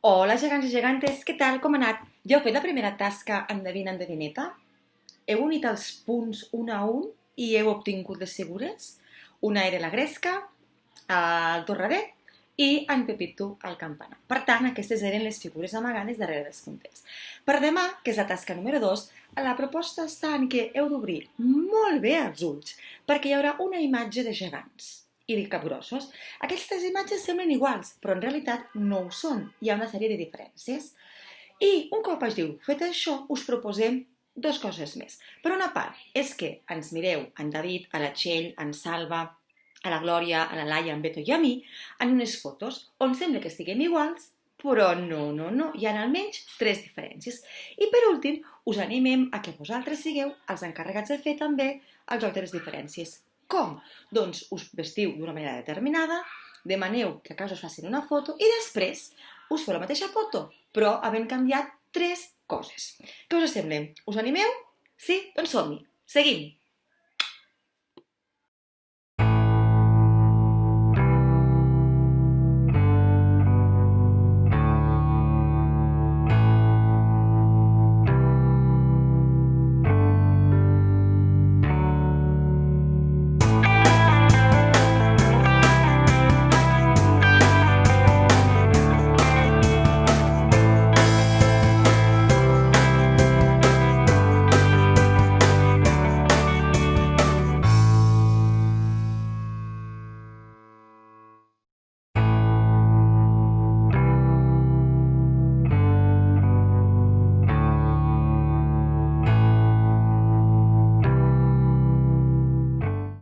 Hola, gegants i gegantes, què tal? Com ha anat? Ja heu fet la primera tasca endevineta? Heu unit els punts un a un i heu obtingut les figures? Una era la Gresca, el Torradet i en Pepito el campanar. Per tant, aquestes eren les figures amagades darrere dels punters. Per demà, que és la tasca número 2, la proposta està en que heu d'obrir molt bé els ulls, perquè hi haurà una imatge de gegants i de capgrossos. Aquestes imatges semblen iguals, però en realitat no ho són. Hi ha una sèrie de diferències. I un cop hàgiu fet això, us proposem dues coses més. Per una part, és que ens mireu en David, a la Txell, en Salva, a la Glòria, a la Laia, en Beto i a mi, en unes fotos on sembla que estiguem iguals, però no, hi ha almenys tres diferències. I per últim, us animem a que vosaltres sigueu els encarregats de fer també el joc de les diferències. Com? Doncs us vestiu d'una manera determinada, demaneu que a casa us facin una foto i després us feu la mateixa foto, però havent canviat tres coses. Què us sembla? Us animeu? Sí? Doncs som-hi! Seguim!